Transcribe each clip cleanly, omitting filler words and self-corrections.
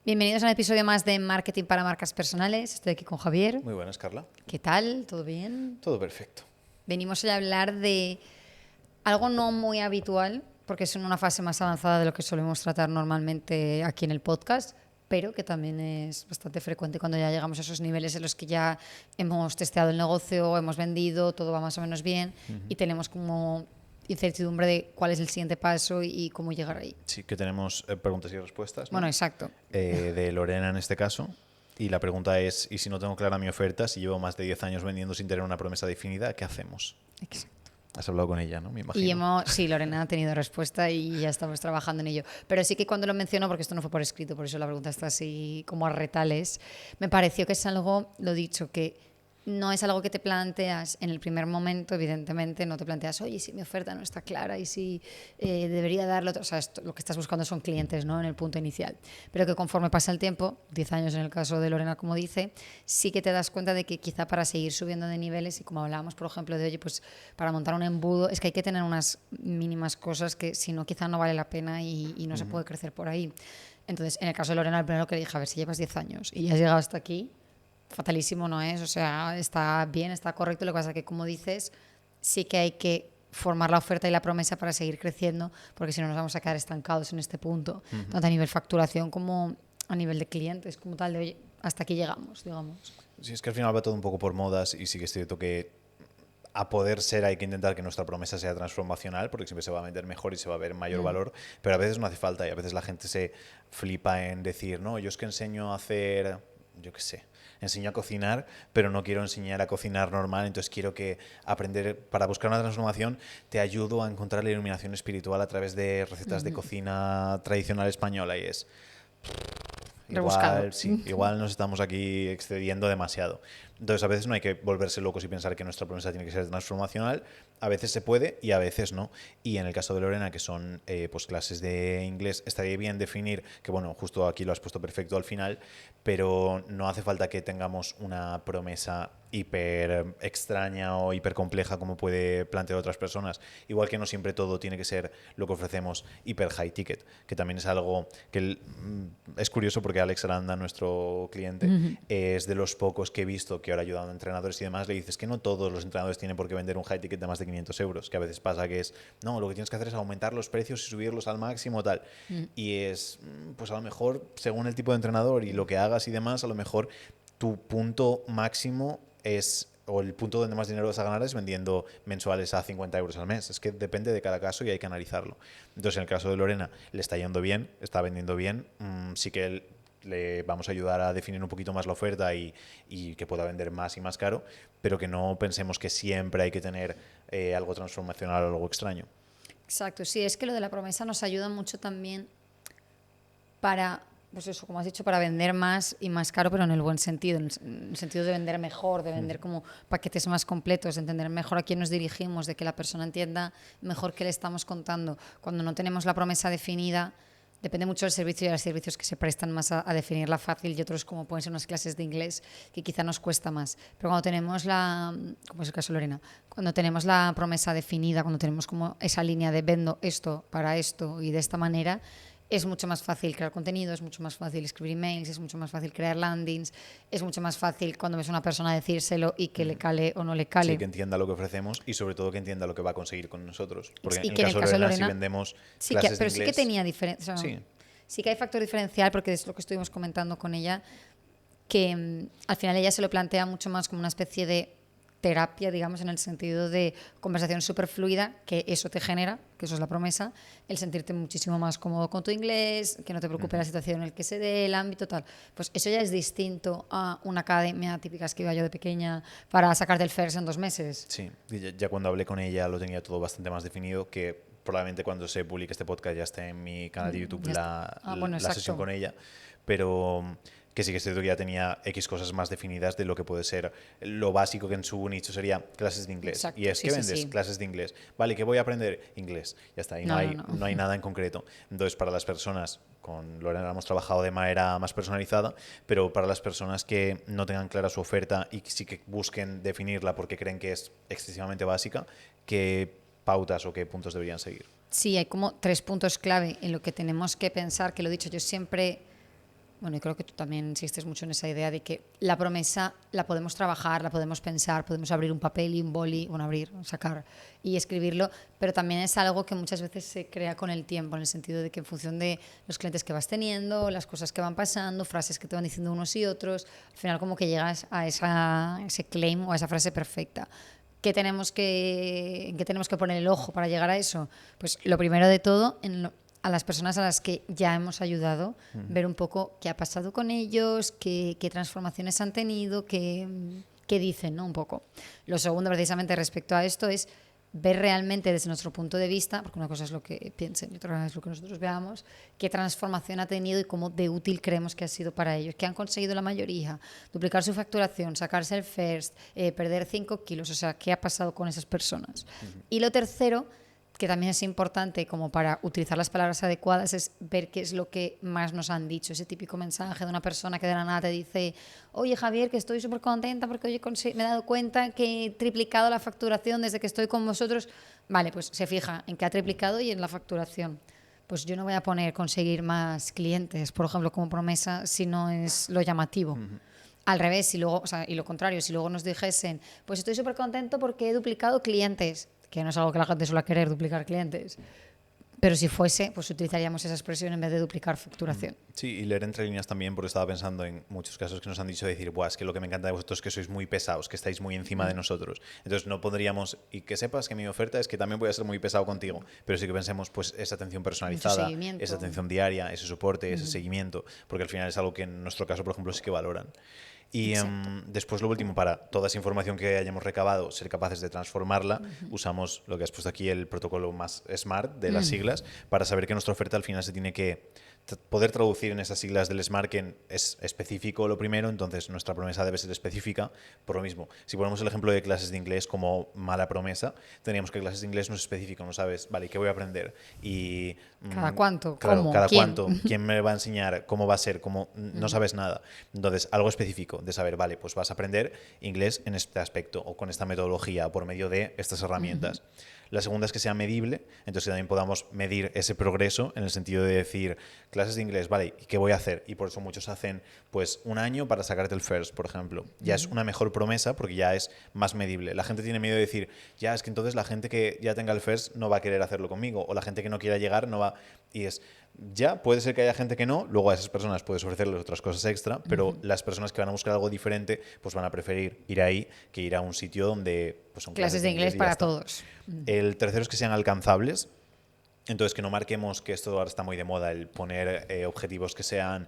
Bienvenidos a un episodio más de Marketing para Marcas Personales. Estoy aquí con Javier. Muy buenas, Carla. ¿Qué tal? ¿Todo bien? Todo perfecto. Venimos hoy a hablar de algo no muy habitual, porque es en una fase más avanzada de lo que solemos tratar normalmente aquí en el podcast, pero que también es bastante frecuente cuando ya llegamos a esos niveles en los que ya hemos testeado el negocio, hemos vendido, todo va más o menos bien y tenemos como incertidumbre de cuál es el siguiente paso y cómo llegar ahí. Sí, que tenemos preguntas y respuestas, ¿no? Bueno, exacto. De Lorena en este caso. Y la pregunta es, ¿y si no tengo clara mi oferta, si llevo más de 10 años vendiendo sin tener una promesa definida, qué hacemos? Exacto. Has hablado con ella, ¿no? Me Y imagino. sí, Lorena ha tenido respuesta y ya estamos trabajando en ello. Pero sí que cuando lo menciono, porque esto no fue por escrito, por eso la pregunta está así como a retales, me pareció que es algo, lo dicho, que no es algo que te planteas en el primer momento, evidentemente, no te planteas, oye, si mi oferta no está clara y si debería darlo, o sea, lo que estás buscando son clientes, ¿no? En el punto inicial. Pero que conforme pasa el tiempo, 10 años en el caso de Lorena, como dice, sí que te das cuenta de que quizá para seguir subiendo de niveles, y como hablábamos, por ejemplo, de, oye, pues para montar un embudo, es que hay que tener unas mínimas cosas que si no, quizá no vale la pena y no se puede crecer por ahí. Entonces, en el caso de Lorena, el primero que le dije, a ver, si llevas 10 años y has llegado hasta aquí, fatalísimo no es, o sea, está bien, está correcto, lo que pasa es que, como dices, sí que hay que formar la oferta y la promesa para seguir creciendo, porque si no nos vamos a quedar estancados en este punto, tanto a nivel facturación como a nivel de clientes, como tal, de, oye, hasta aquí llegamos, digamos. Sí, es que al final va todo un poco por modas y sí que es cierto que a poder ser hay que intentar que nuestra promesa sea transformacional porque siempre se va a vender mejor y se va a ver mayor valor, pero a veces no hace falta y a veces la gente se flipa en decir, no, yo es que enseño a hacer, yo qué sé, enseño a cocinar, pero no quiero enseñar a cocinar normal, entonces quiero que aprender, para buscar una transformación, te ayudo a encontrar la iluminación espiritual a través de recetas de cocina tradicional española y es... Rebuscado. Igual, sí, igual nos estamos aquí excediendo demasiado. Entonces, a veces no hay que volverse locos y pensar que nuestra promesa tiene que ser transformacional. A veces se puede y a veces no. Y en el caso de Lorena, que son pues clases de inglés, estaría bien definir, que bueno, justo aquí lo has puesto perfecto al final, pero no hace falta que tengamos una promesa hiper extraña o hiper compleja como puede plantear otras personas. Igual que no siempre todo tiene que ser lo que ofrecemos hiper high ticket, que también es algo que es curioso porque Alex Aranda, nuestro cliente, es de los pocos que he visto que ahora ayudando a entrenadores y demás, le dices que no todos los entrenadores tienen por qué vender un high ticket de más de 500 euros, que a veces pasa que es, no, lo que tienes que hacer es aumentar los precios y subirlos al máximo tal. Y es, pues a lo mejor, según el tipo de entrenador y lo que hagas y demás, a lo mejor tu punto máximo es, o el punto donde más dinero vas a ganar es vendiendo mensuales a 50 euros al mes. Es que depende de cada caso y hay que analizarlo. Entonces, en el caso de Lorena, le está yendo bien, está vendiendo bien. Sí que le vamos a ayudar a definir un poquito más la oferta y que pueda vender más y más caro, pero que no pensemos que siempre hay que tener algo transformacional o algo extraño. Exacto, sí, es que lo de la promesa nos ayuda mucho también para, pues eso, como has dicho, para vender más y más caro, pero en el buen sentido, en el sentido de vender mejor, de vender como paquetes más completos, de entender mejor a quién nos dirigimos, de que la persona entienda mejor qué le estamos contando. Cuando no tenemos la promesa definida, depende mucho del servicio y hay servicios que se prestan más a definirla fácil y otros como pueden ser unas clases de inglés que quizá nos cuesta más. Pero cuando tenemos como es el caso de Lorena, cuando tenemos la promesa definida, cuando tenemos como esa línea de vendo esto para esto y de esta manera, es mucho más fácil crear contenido, es mucho más fácil escribir emails, es mucho más fácil crear landings, es mucho más fácil cuando ves a una persona decírselo y que le cale o no le Sí, cale. que entienda lo que ofrecemos y sobre todo que entienda lo que va a conseguir con nosotros. Porque Y en el que en el caso de caso de Lorena, si Lorena, vendemos sí que, clases de pero sí que inglés, tenía diferencia. O sea, sí. sí que hay factor diferencial porque es lo que estuvimos comentando con ella, que al final ella se lo plantea mucho más como una especie de terapia, digamos, en el sentido de conversación súper fluida, que eso te genera, que eso es la promesa, el sentirte muchísimo más cómodo con tu inglés, que no te preocupe la situación en el que se dé, el ámbito, tal. Pues eso ya es distinto a una academia típica que iba yo de pequeña para sacarte el FIRST en 2 meses. Sí, y ya cuando hablé con ella lo tenía todo bastante más definido, que probablemente cuando se publique este podcast ya esté en mi canal de YouTube Ya está. Bueno, la sesión exacto. con ella, pero que sí que es cierto que ya tenía X cosas más definidas de lo que puede ser lo básico que en su nicho sería clases de inglés. Y Exacto, es sí, que sí, vendes sí. clases de inglés. Vale, ¿qué voy a aprender? Inglés. Ya está, y No, no, no. no hay nada en concreto. Entonces, para las personas, con Lorena hemos trabajado de manera más personalizada, pero para las personas que no tengan clara su oferta y que sí que busquen definirla porque creen que es excesivamente básica, ¿qué pautas o qué puntos deberían seguir? Sí, hay como 3 puntos clave en lo que tenemos que pensar, que lo he dicho yo siempre. bueno, y creo que tú también insistes mucho en esa idea de que la promesa la podemos trabajar, la podemos pensar, podemos abrir un papel y un boli, bueno, abrir, sacar y escribirlo, pero también es algo que muchas veces se crea con el tiempo, en el sentido de que en función de los clientes que vas teniendo, las cosas que van pasando, frases que te van diciendo unos y otros, al final como que llegas a ese claim o a esa frase perfecta. ¿En qué tenemos que poner el ojo para llegar a eso? Pues lo primero de todo, a las personas a las que ya hemos ayudado, ver un poco qué ha pasado con ellos, qué transformaciones han tenido, qué dicen, ¿no? Un poco. Lo segundo, precisamente, respecto a esto es ver realmente desde nuestro punto de vista, porque una cosa es lo que piensen y otra es lo que nosotros veamos, qué transformación ha tenido y cómo de útil creemos que ha sido para ellos, qué han conseguido la mayoría, duplicar su facturación, sacarse el first, perder 5 kilos, o sea, qué ha pasado con esas personas. Y lo tercero, que también es importante como para utilizar las palabras adecuadas, es ver qué es lo que más nos han dicho. Ese típico mensaje de una persona que de la nada te dice: oye, Javier, que estoy súper contenta porque hoy me he dado cuenta que he triplicado la facturación desde que estoy con vosotros. Vale, pues se fija en que ha triplicado y en la facturación. Pues yo no voy a poner conseguir más clientes, por ejemplo, como promesa, si no es lo llamativo. Al revés, si luego, o sea, y lo contrario, si luego nos dijesen: pues estoy súper contento porque he duplicado clientes, que no es algo que la gente suele querer, duplicar clientes, pero si fuese, pues utilizaríamos esa expresión en vez de duplicar facturación. Sí, y leer entre líneas también, porque estaba pensando en muchos casos que nos han dicho decir: buah, es que lo que me encanta de vosotros es que sois muy pesados, que estáis muy encima de nosotros. Entonces no pondríamos, y que sepas que mi oferta es que también voy a ser muy pesado contigo, pero sí que pensemos pues esa atención personalizada, esa atención diaria, ese soporte, ese seguimiento, porque al final es algo que en nuestro caso, por ejemplo, sí que valoran. Y después lo último, para toda esa información que hayamos recabado, ser capaces de transformarla, usamos lo que has puesto aquí, el protocolo más SMART de las siglas, para saber que nuestra oferta al final se tiene que poder traducir en esas siglas del SMART, que es específico lo primero, entonces nuestra promesa debe ser específica. Por lo mismo, si ponemos el ejemplo de clases de inglés como mala promesa, tendríamos que clases de inglés no es específico, no sabes, vale, ¿qué voy a aprender? Y ¿Cada cuánto? claro, ¿Cómo? cada ¿Quién? cuánto, quién me va a enseñar, cómo va a ser, cómo no sabes nada. Entonces, algo específico de saber, vale, pues vas a aprender inglés en este aspecto o con esta metodología por medio de estas herramientas. La segunda es que sea medible, entonces que también podamos medir ese progreso en el sentido de decir: clases de inglés, vale, ¿y qué voy a hacer? Y por eso muchos hacen pues un año para sacarte el first, por ejemplo. Ya es una mejor promesa porque ya es más medible. La gente tiene miedo de decir: ya, es que entonces la gente que ya tenga el first no va a querer hacerlo conmigo, o la gente que no quiera llegar no va. Y es, ya, puede ser que haya gente que no, luego a esas personas puedes ofrecerles otras cosas extra, pero las personas que van a buscar algo diferente pues van a preferir ir ahí que ir a un sitio donde pues son clases de inglés para todos. El tercero es que sean alcanzables. Entonces, que no marquemos, que esto ahora está muy de moda, el poner objetivos que sean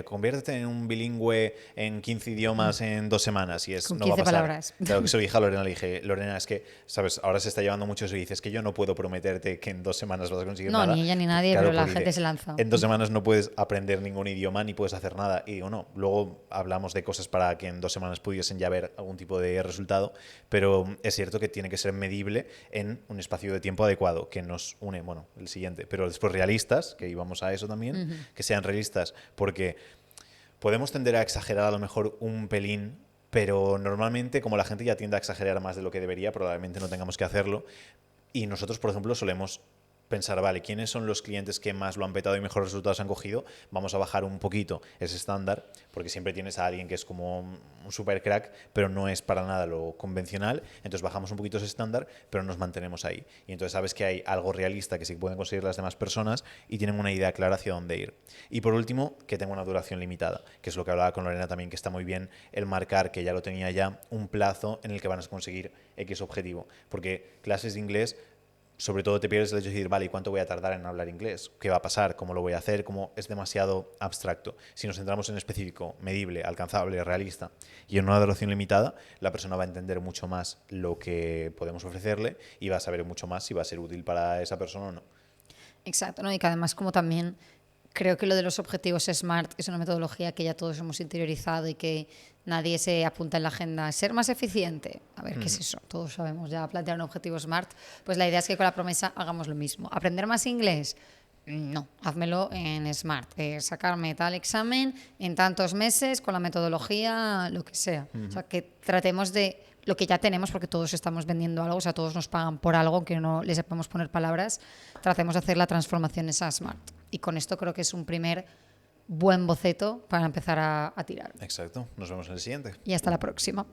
conviértete en un bilingüe en 15 idiomas en 2 semanas, y es Con no va a 15 pasar. palabras. Claro, que se lo dije a Lorena, le dije: Lorena, es que, ¿sabes? Ahora se está llevando mucho eso y dices que yo no puedo prometerte que en 2 semanas vas a conseguir nada. No, ni ella ni nadie, Claro, pero la porque gente dice, se lanza. en 2 semanas no puedes aprender ningún idioma ni puedes hacer nada. Y digo, no, luego hablamos de cosas para que en 2 semanas pudiesen ya ver algún tipo de resultado, pero es cierto que tiene que ser medible en un espacio de tiempo adecuado, que nos une, bueno, el siguiente, pero después realistas, que íbamos a eso también, que sean realistas, porque podemos tender a exagerar a lo mejor un pelín, pero normalmente, como la gente ya tiende a exagerar más de lo que debería, probablemente no tengamos que hacerlo. Y nosotros, por ejemplo, solemos pensar: vale, ¿quiénes son los clientes que más lo han petado y mejores resultados han cogido? Vamos a bajar un poquito ese estándar, porque siempre tienes a alguien que es como un super crack, pero no es para nada lo convencional. Entonces bajamos un poquito ese estándar, pero nos mantenemos ahí. Y entonces sabes que hay algo realista que sí pueden conseguir las demás personas y tienen una idea clara hacia dónde ir. Y por último, que tenga una duración limitada, que es lo que hablaba con Lorena también, que está muy bien el marcar, que ya lo tenía ya, un plazo en el que van a conseguir X objetivo. Porque clases de inglés, sobre todo te pierdes el hecho de decir: vale, ¿y cuánto voy a tardar en hablar inglés? ¿Qué va a pasar? ¿Cómo lo voy a hacer? ¿Cómo? Es demasiado abstracto. Si nos centramos en específico, medible, alcanzable, realista y en una duración limitada, la persona va a entender mucho más lo que podemos ofrecerle y va a saber mucho más si va a ser útil para esa persona o no. Exacto, ¿no? Y que además, como también creo que lo de los objetivos SMART es una metodología que ya todos hemos interiorizado y que nadie se apunta en la agenda. Ser más eficiente. A ver, ¿qué es eso? Todos sabemos ya plantear un objetivo SMART. Pues la idea es que con la promesa hagamos lo mismo. ¿Aprender más inglés? No, házmelo en SMART. Sacarme tal examen en tantos meses con la metodología, lo que sea. O sea, que tratemos de lo que ya tenemos, porque todos estamos vendiendo algo, o sea, todos nos pagan por algo, aunque no les sepamos poner palabras. Tratemos de hacer la transformación esa SMART. Y con esto creo que es un primer buen boceto para empezar a tirar. Exacto. Nos vemos en el siguiente. Y hasta la próxima.